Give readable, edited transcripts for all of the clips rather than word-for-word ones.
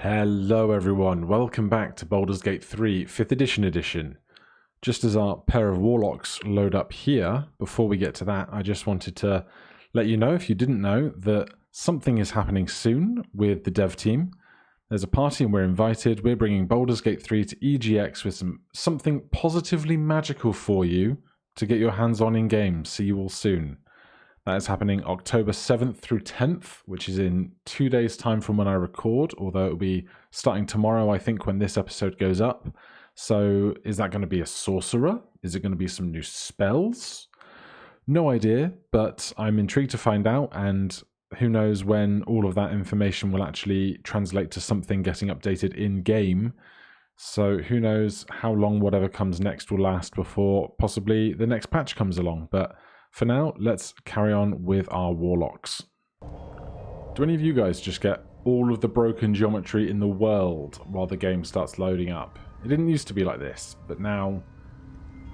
Hello everyone, welcome back to Baldur's Gate 3 5th edition. Just as our pair of warlocks load up here, before we get to that, I just wanted to let you know, if you didn't know, that something is happening soon with the dev team. There's a party and we're invited. We're bringing Baldur's Gate 3 to EGX with something positively magical for you to get your hands on in-game. See you all soon. That is happening October 7th through 10th, which is in 2 days' time from when I record, although it'll be starting tomorrow, I think, when this episode goes up. So is that going to be a sorcerer? Is it going to be some new spells? No idea, but I'm intrigued to find out, and who knows when all of that information will actually translate to something getting updated in-game. So who knows how long whatever comes next will last before possibly the next patch comes along, but for now, let's carry on with our warlocks. Do any of you guys just get all of the broken geometry in the world while the game starts loading up? It didn't used to be like this, but now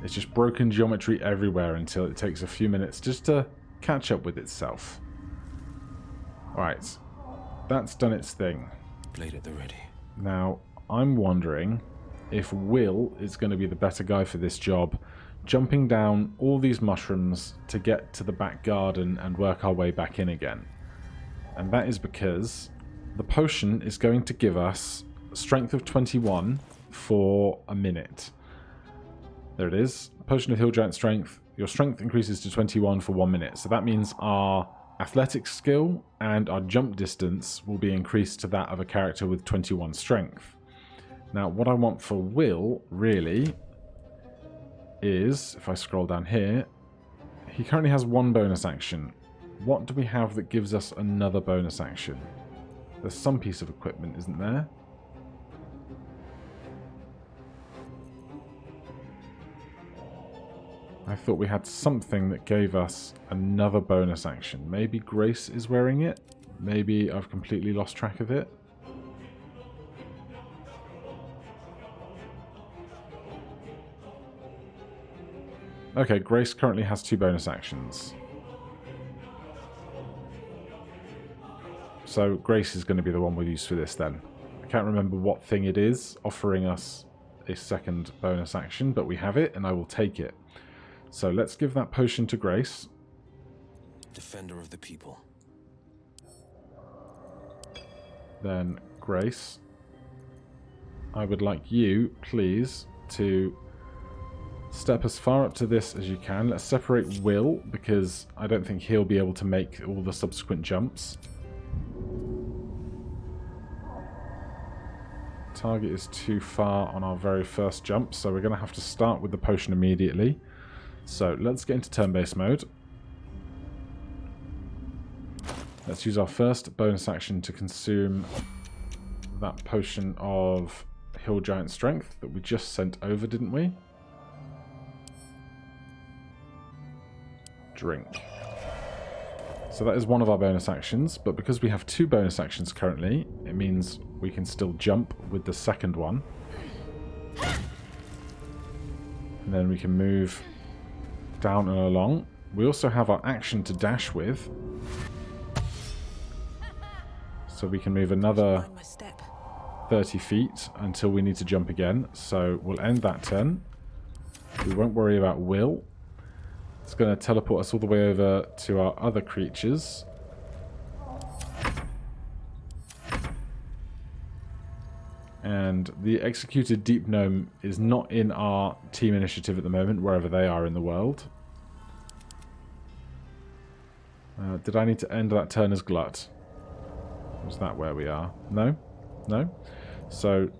it's just broken geometry everywhere until it takes a few minutes just to catch up with itself. Alright, that's done its thing. Blade at the ready. Now, I'm wondering if Wyll is going to be the better guy for this job, jumping down all these mushrooms to get to the back garden and work our way back in again. And that is because the potion is going to give us a strength of 21 for a minute. There it is. Potion of Hill Giant Strength. Your strength increases to 21 for 1 minute. So that means our athletic skill and our jump distance will be increased to that of a character with 21 strength. Now, what I want for Wyll, really, is, if I scroll down here, he currently has one bonus action. What do we have that gives us another bonus action? There's some piece of equipment, isn't there? I thought we had something that gave us another bonus action. Maybe Grace is wearing it? Maybe I've completely lost track of it? Okay, Grace currently has 2 bonus actions. So Grace is going to be the one we'll use for this then. I can't remember what thing it is offering us a second bonus action, but we have it and I will take it. So let's give that potion to Grace. Defender of the people. Then Grace, I would like you, please, to step as far up to this as you can. Let's separate Wyll, because I don't think he'll be able to make all the subsequent jumps. Target is too far on our very first jump, so we're going to have to start with the potion immediately. So let's get into turn-based mode. Let's use our first bonus action to consume that potion of Hill Giant Strength that we just sent over, didn't we? Drink. So that is one of our bonus actions, but because we have 2 bonus actions currently, it means we can still jump with the second one. And then we can move down and along. We also have our action to dash with, so we can move another 30 feet until we need to jump again. So we'll end that turn. We won't worry about Wyll. It's going to teleport us all the way over to our other creatures. And the Executed Deep Gnome is not in our team initiative at the moment, wherever they are in the world. Did I need to end that turn as Glut? Was that where we are? No? No? So,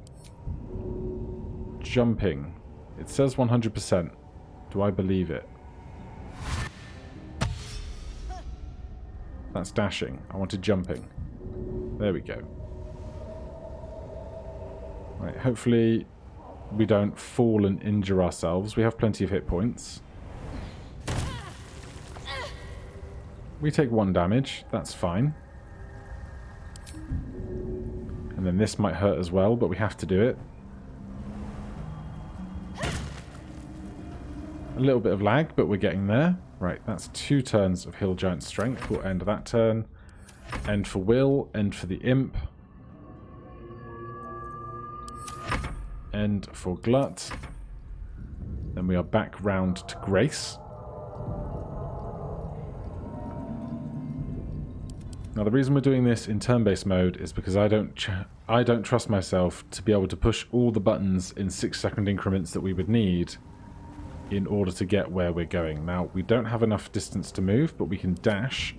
jumping. It says 100%. Do I believe it? That's dashing. I wanted jumping. There we go. Right, hopefully we don't fall and injure ourselves. We have plenty of hit points. We take 1 damage. That's fine. And then this might hurt as well, but we have to do it. A little bit of lag, but we're getting there. Right, that's 2 turns of Hill Giant Strength. We'll end that turn. End for Wyll, end for the Imp. end for Glut. Then we are back round to Grace. Now the reason we're doing this in turn-based mode is because I don't trust myself to be able to push all the buttons in 6-second increments that we would need in order to get where we're going. Now we don't have enough distance to move, but we can dash,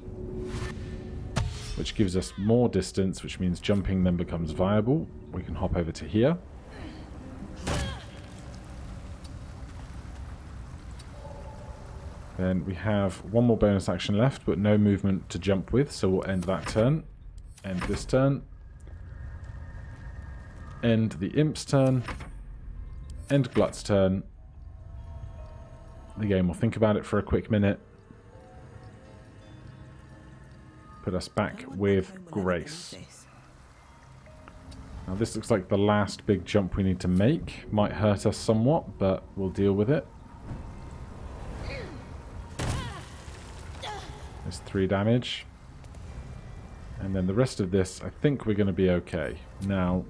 which gives us more distance, which means jumping then becomes viable. We can hop over to here. Then we have one more bonus action left, but no movement to jump with, so we'll end that turn. End this turn. End the Imp's turn. End Glut's turn. The game will think about it for a quick minute. Put us back with Grace. Now this looks like the last big jump we need to make. Might hurt us somewhat, but we'll deal with it. There's 3 damage. And then the rest of this, I think we're going to be okay. Now,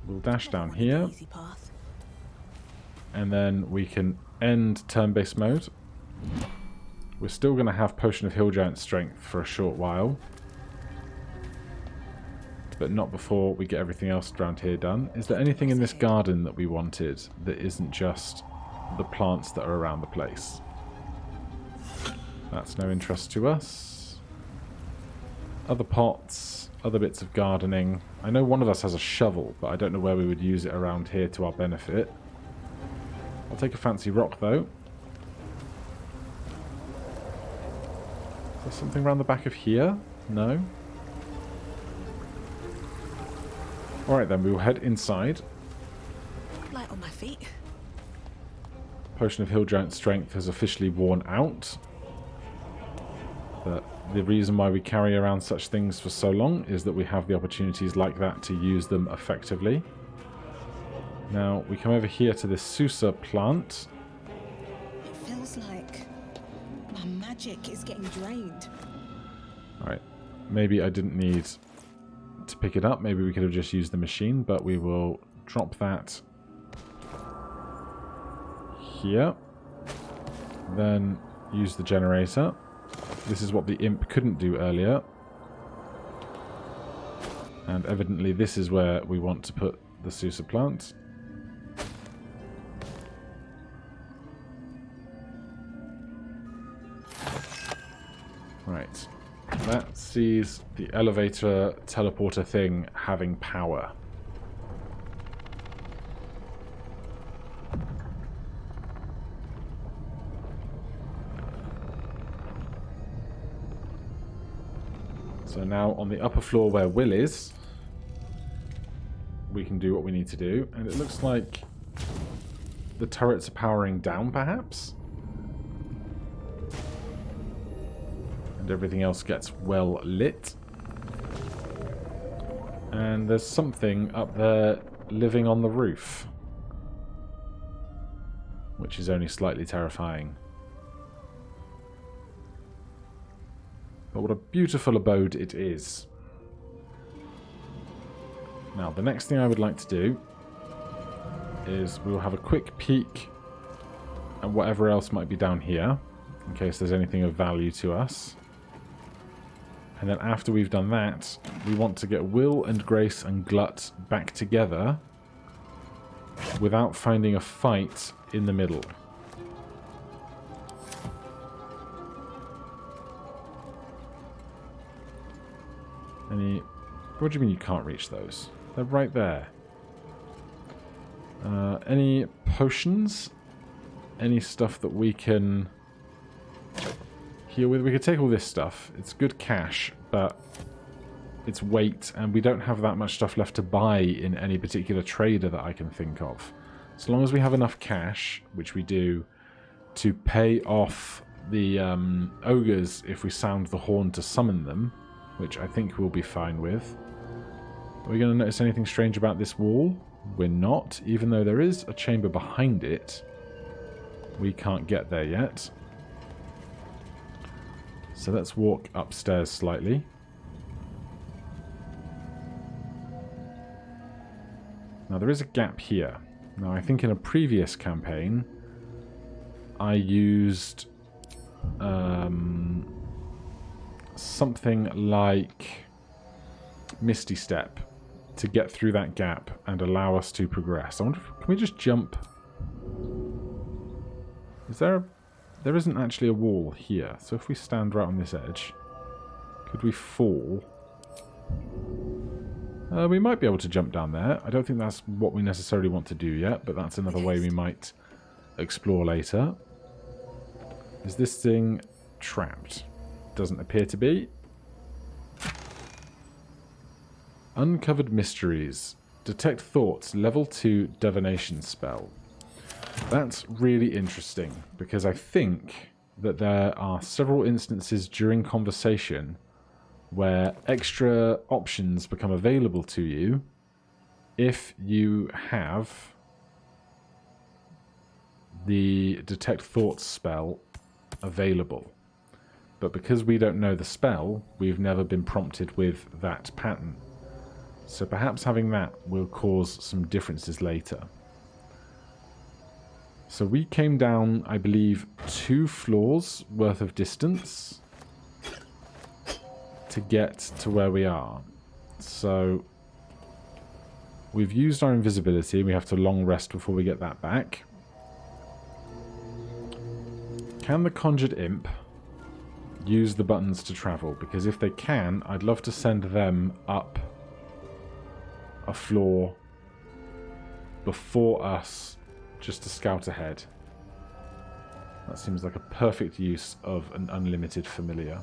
we'll dash down here. And then we can end turn-based mode. We're still going to have Potion of Hill Giant Strength for a short while. But not before we get everything else around here done. Is there anything in this garden that we wanted that isn't just the plants that are around the place? That's no interest to us. Other pots, other bits of gardening. I know one of us has a shovel, but I don't know where we would use it around here to our benefit. I'll take a fancy rock, though. Is there something around the back of here? No? Alright then, we will head inside. Light on my feet. Potion of Hill Giant Strength has officially worn out. But the reason why we carry around such things for so long is that we have the opportunities like that to use them effectively. Now, we come over here to this Susa plant. It feels like my magic is getting drained. Alright, maybe I didn't need to pick it up. Maybe we could have just used the machine, but we will drop that here. Then use the generator. This is what the imp couldn't do earlier. And evidently this is where we want to put the Susa plant. Right. That sees the elevator teleporter thing having power. So now on the upper floor where Wyll is, we can do what we need to do. And it looks like the turrets are powering down, perhaps? And everything else gets well lit. And there's something up there living on the roof, which is only slightly terrifying. But what a beautiful abode it is. Now, the next thing I would like to do is we'll have a quick peek at whatever else might be down here, in case there's anything of value to us. And then after we've done that, we want to get Wyll and Grace and Glut back together without finding a fight in the middle. What do you mean you can't reach those? They're right there. Any potions? Any stuff that we can heal with? We could take all this stuff. It's good cash, but it's weight, and we don't have that much stuff left to buy in any particular trader that I can think of. As long as we have enough cash, which we do, to pay off the ogres if we sound the horn to summon them, which I think we'll be fine with. Are we going to notice anything strange about this wall? We're not, even though there is a chamber behind it. We can't get there yet. So let's walk upstairs slightly. Now there is a gap here. Now I think in a previous campaign I used something like Misty Step to get through that gap and allow us to progress. I wonder if, can we just jump? Is there there isn't actually a wall here, so if we stand right on this edge, could we fall? We might be able to jump down there. I don't think that's what we necessarily want to do yet, but that's another way we might explore later. Is this thing trapped? Doesn't appear to be. Uncovered Mysteries. Detect Thoughts, level 2 divination spell. That's really interesting, because I think that there are several instances during conversation where extra options become available to you if you have the Detect Thoughts spell available. But because we don't know the spell, we've never been prompted with that pattern. So perhaps having that will cause some differences later. So we came down, I believe, 2 floors worth of distance to get to where we are. So we've used our invisibility. We have to long rest before we get that back. Can the Conjured Imp use the buttons to travel? Because if they can, I'd love to send them up a floor before us, just to scout ahead. That seems like a perfect use of an unlimited familiar.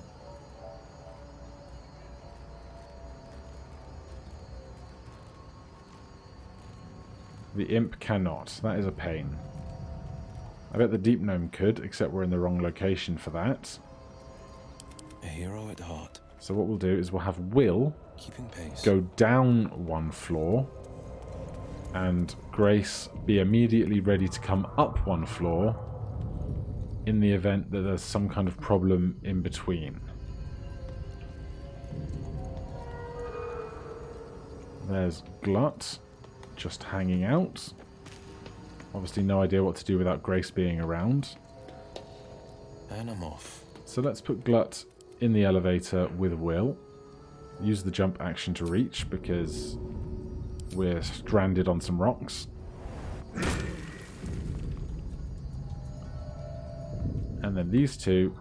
The imp cannot. That is a pain. I bet the deep gnome could, except we're in the wrong location for that. A hero at heart. So what we'll do is we'll have Wyll Keeping pace. go down 1 floor, and Grace be immediately ready to come up 1 floor in the event that there's some kind of problem in between. There's Glut just hanging out. Obviously no idea what to do without Grace being around. And I'm off. So let's put Glut in the elevator with Wyll. Use the jump action to reach because we're stranded on some rocks. And then these two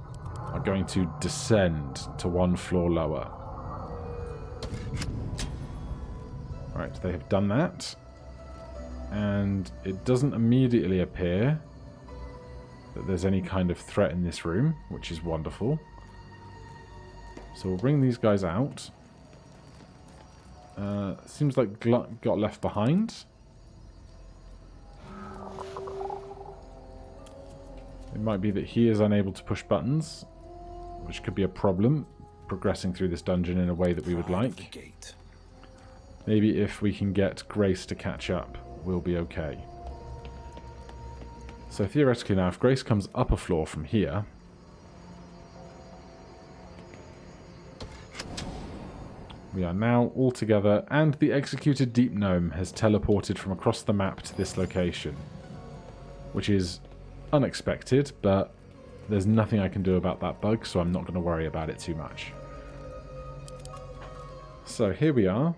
are going to descend to 1 floor lower. Right, they have done that. And it doesn't immediately appear that there's any kind of threat in this room, which is wonderful. So we'll bring these guys out. Seems like Glut got left behind. It might be that he is unable to push buttons, which could be a problem progressing through this dungeon in a way that we would like. Maybe if we can get Grace to catch up, we'll be okay. So theoretically now, if Grace comes up a floor from here, we are now all together, and the executed deep gnome has teleported from across the map to this location, which is unexpected, but there's nothing I can do about that bug, so I'm not going to worry about it too much. So here we are.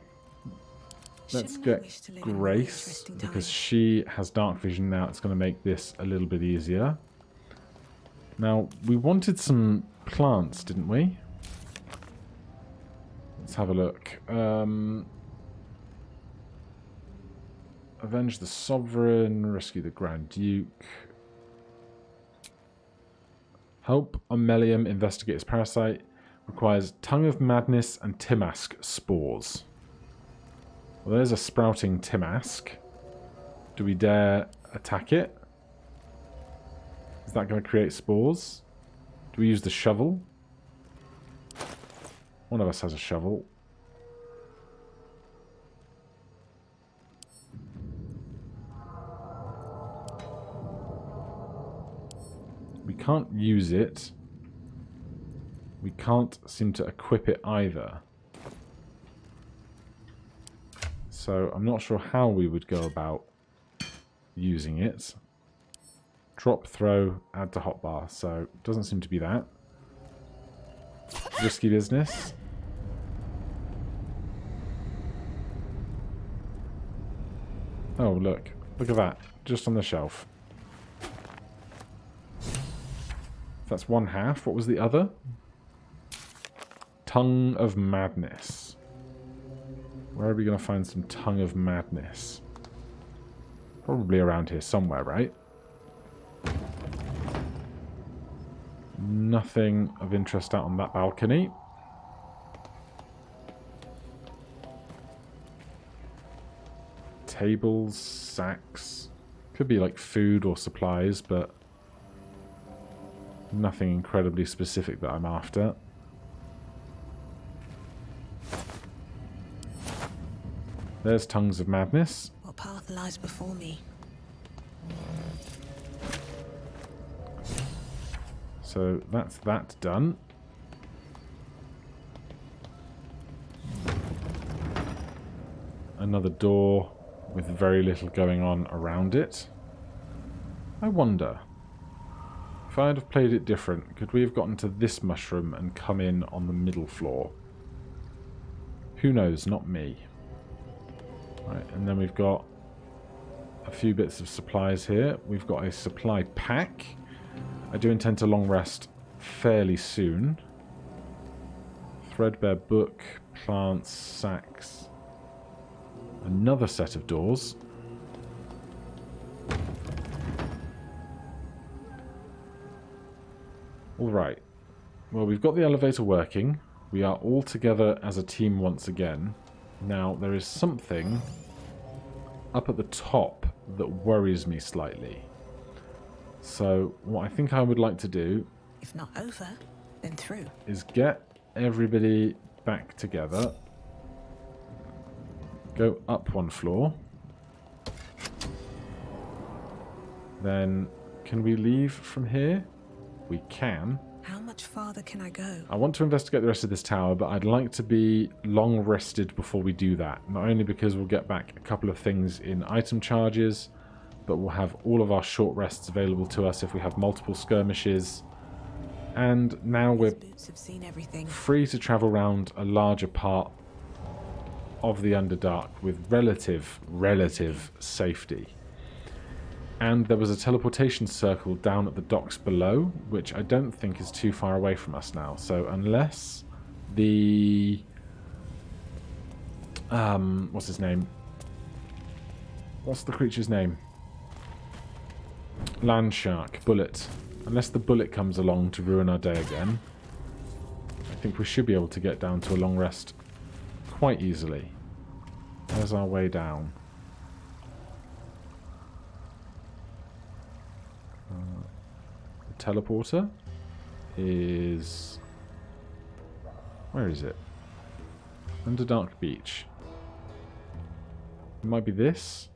Let's get Grace, because she has dark vision now. It's going to make this a little bit easier. Now, we wanted some plants, didn't we? Let's have a look. Avenge the Sovereign, rescue the Grand Duke. Help Omelium investigate his parasite. Requires Tongue of Madness and Timask spores. Well, there's a sprouting Timask. Do we dare attack it? Is that going to create spores? Do we use the shovel? One of us has a shovel. We can't use it. We can't seem to equip it either. So I'm not sure how we would go about using it. Drop, throw, add to hotbar. So doesn't seem to be that. Risky business. Oh, look. Look at that. Just on the shelf. That's one half. What was the other? Tongue of Madness. Where are we going to find some Tongue of Madness? Probably around here somewhere, right? Nothing of interest out on that balcony. Tables, sacks. Could be like food or supplies, but nothing incredibly specific that I'm after. There's Tongues of Madness. What path lies before me? So that's that done. Another door with very little going on around it. I wonder, if I'd have played it different, could we have gotten to this mushroom and come in on the middle floor? Who knows, not me. Right, and then we've got a few bits of supplies here. We've got a supply pack. I do intend to long rest fairly soon. Threadbare book, plants, sacks. Another set of doors. Alright. Well, we've got the elevator working. We are all together as a team once again. Now, there is something up at the top that worries me slightly. So, what I think I would like to do... If not over, then through. ...is get everybody back together. Go up one floor. Then, can we leave from here? We can. How much farther can I go? I want to investigate the rest of this tower, but I'd like to be long rested before we do that. Not only because we'll get back a couple of things in item charges, but we'll have all of our short rests available to us if we have multiple skirmishes. And now we're Boots have seen everything. free to travel around a larger part of the Underdark with relative safety. And there was a teleportation circle down at the docks below, which I don't think is too far away from us now. So unless the... what's his name? What's the creature's name? Land Shark, Bullet. Unless the Bullet comes along to ruin our day again, I think we should be able to get down to a long rest quite easily. There's our way down. The teleporter is... Where is it? Underdark Beach. It might be this.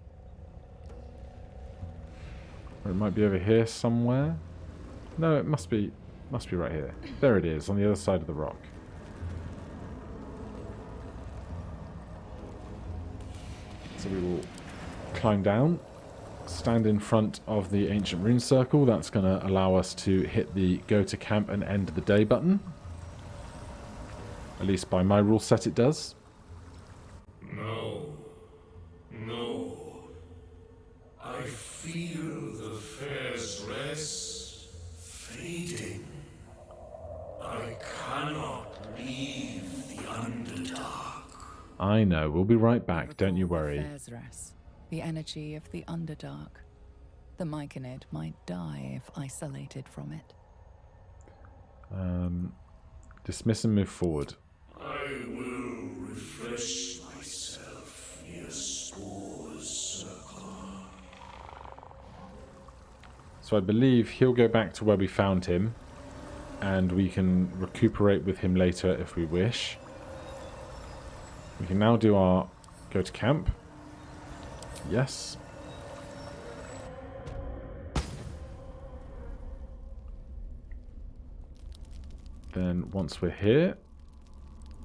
Or it might be over here somewhere. No, it must be right here. There it is, on the other side of the rock. So we will climb down, stand in front of the ancient rune circle. That's going to allow us to hit the go to camp and end the day button. At least by my rule set it does. No. I feel the fair's rest fading. I cannot leave the Underdark. I know, we'll be right back, don't you worry. Fair's rest, the energy of the Underdark. The Myconid might die if isolated from it. Dismiss and move forward. I will refresh myself near Spore's circle. So I believe he'll go back to where we found him, and we can recuperate with him later if we wish. We can now do our go to camp. Yes. Then once we're here,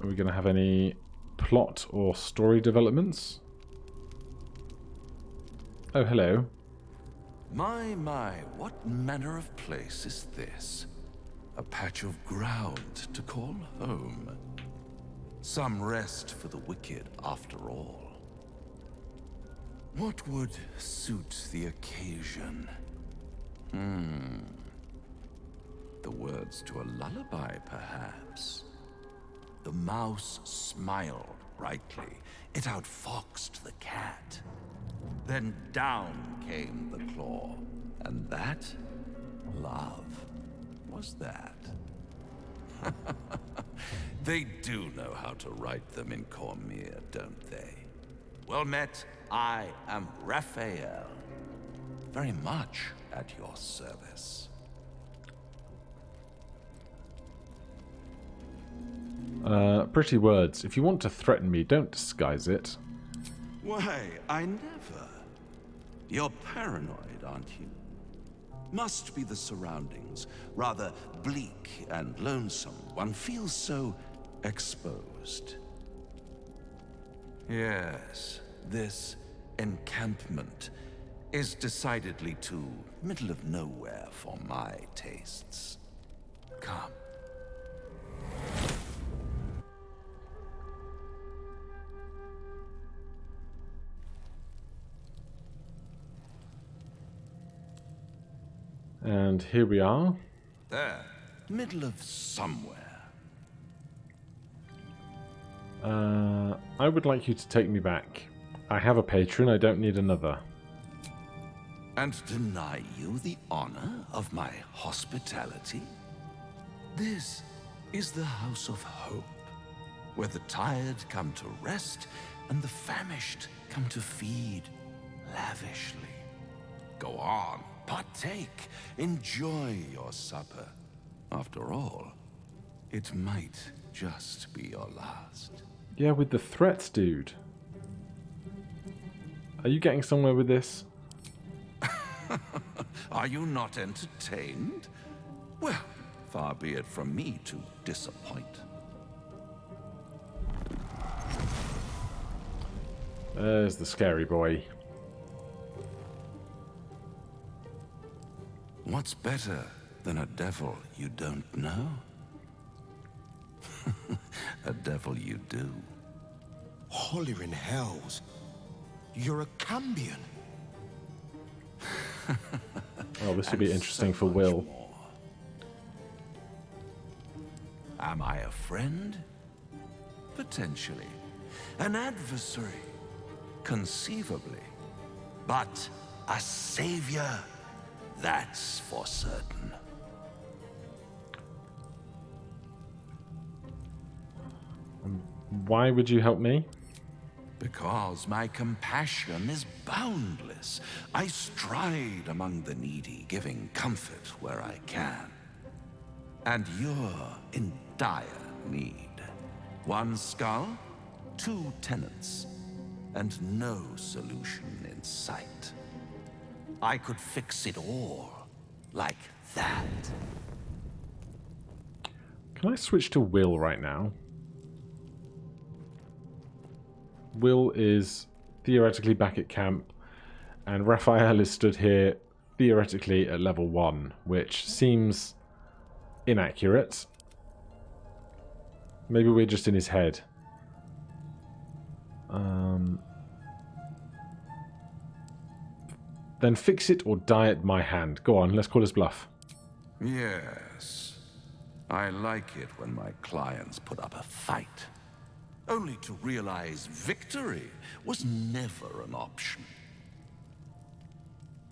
are we going to have any plot or story developments? Oh, hello. My, what manner of place is this? A patch of ground to call home. Some rest for the wicked, after all. What would suit the occasion? The words to a lullaby, perhaps. The mouse smiled brightly. It outfoxed the cat. Then down came the claw. And that, love, was that. They do know how to write them in Cormier, don't they? Well met, I am Raphael. Very much at your service. Pretty words. If you want to threaten me, don't disguise it. Why, I never. You're paranoid, aren't you? Must be the surroundings. Rather bleak and lonesome. One feels so exposed. Yes, this encampment is decidedly too middle of nowhere for my tastes. Come. And here we are. There, middle of somewhere. I would like you to take me back. I have a patron, I don't need another. And deny you the honor of my hospitality? This is the House of Hope, where the tired come to rest and the famished come to feed lavishly. Go on, partake, enjoy your supper. After all, it might just be your last. Yeah, with the threats, dude. Are you getting somewhere with this? Are you not entertained? Well, far be it from me to disappoint. There's the scary boy. What's better than a devil you don't know? A devil you do. Holler in hells. You're a Cambion. Oh, this would be And interesting so for much Wyll. more. Am I a friend? Potentially. An adversary? Conceivably. But a savior? That's for certain. Why would you help me? Because my compassion is boundless. I stride among the needy, giving comfort where I can. And you're in dire need. One skull, 2 tenants, and no solution in sight. I could fix it all, like that. Can I switch to Wyll right now? Wyll is theoretically back at camp, and Raphael is stood here theoretically at level 1, which seems inaccurate. Maybe we're just in his head. Then fix it or die at my hand. Go on, let's call his bluff. Yes. I like it when my clients put up a fight. Only to realize victory was never an option.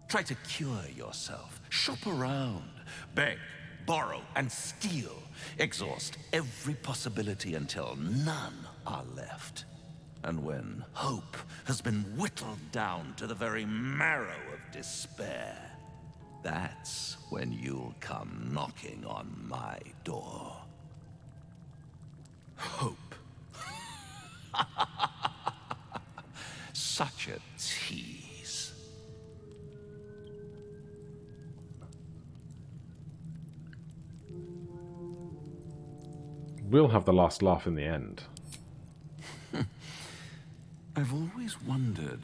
Try to cure yourself. Shop around. Beg, borrow, and steal. Exhaust every possibility until none are left. And when hope has been whittled down to the very marrow of despair, that's when you'll come knocking on my door. Hope. Such a tease. We'll have the last laugh in the end. I've always wondered,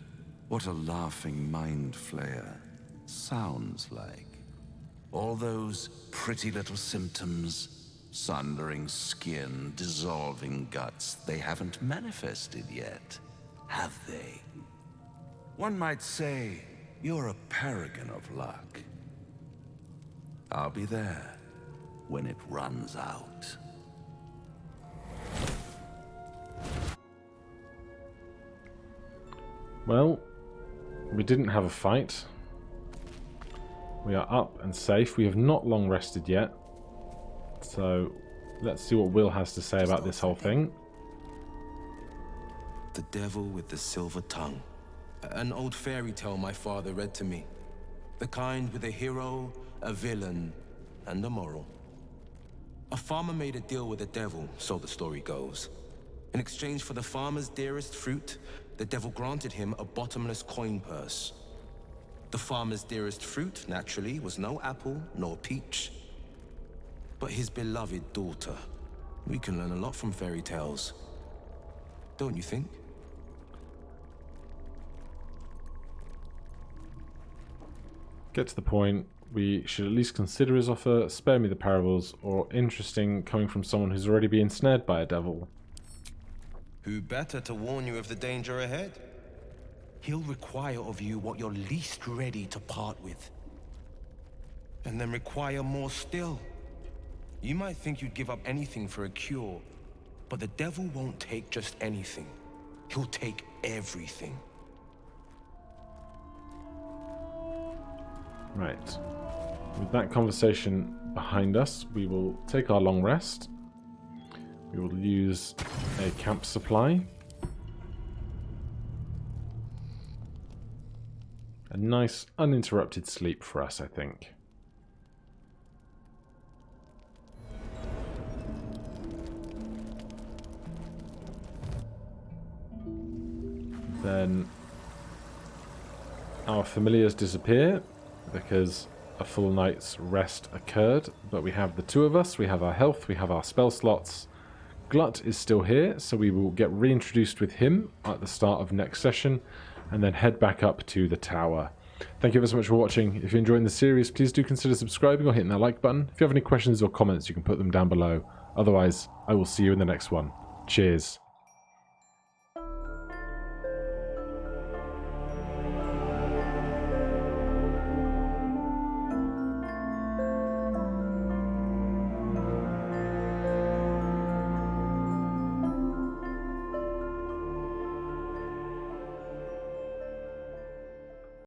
what a laughing mind flayer sounds like. All those pretty little symptoms, sundering skin, dissolving guts, they haven't manifested yet, have they? One might say you're a paragon of luck. I'll be there when it runs out. Well, we didn't have a fight. We are up and safe. We have not long rested yet. So let's see what Wyll has to say about this whole thing. The devil with the silver tongue. An old fairy tale my father read to me. The kind with a hero, a villain, and a moral. A farmer made a deal with the devil, so the story goes. In exchange for the farmer's dearest fruit, the devil granted him a bottomless coin purse. The farmer's dearest fruit, naturally, was no apple nor peach, but his beloved daughter. We can learn a lot from fairy tales, don't you think? Get to the point. We should at least consider his offer. Spare me the parables, or interesting coming from someone who's already been ensnared by a devil. Who better to warn you of the danger ahead? He'll require of you what you're least ready to part with. And then require more still. You might think you'd give up anything for a cure, but the devil won't take just anything. He'll take everything. Right. With that conversation behind us, we will take our long rest. We will use a camp supply. A nice uninterrupted sleep for us, I think. Then our familiars disappear because a full night's rest occurred, but we have the two of us, we have our health, we have our spell slots. Glut is still here, so we will get reintroduced with him at the start of next session and then head back up to the tower. Thank you ever so much for watching. If you're enjoying the series, please do consider subscribing or hitting that like button. If you have any questions or comments, you can put them down below. Otherwise, I will see you in the next one. Cheers.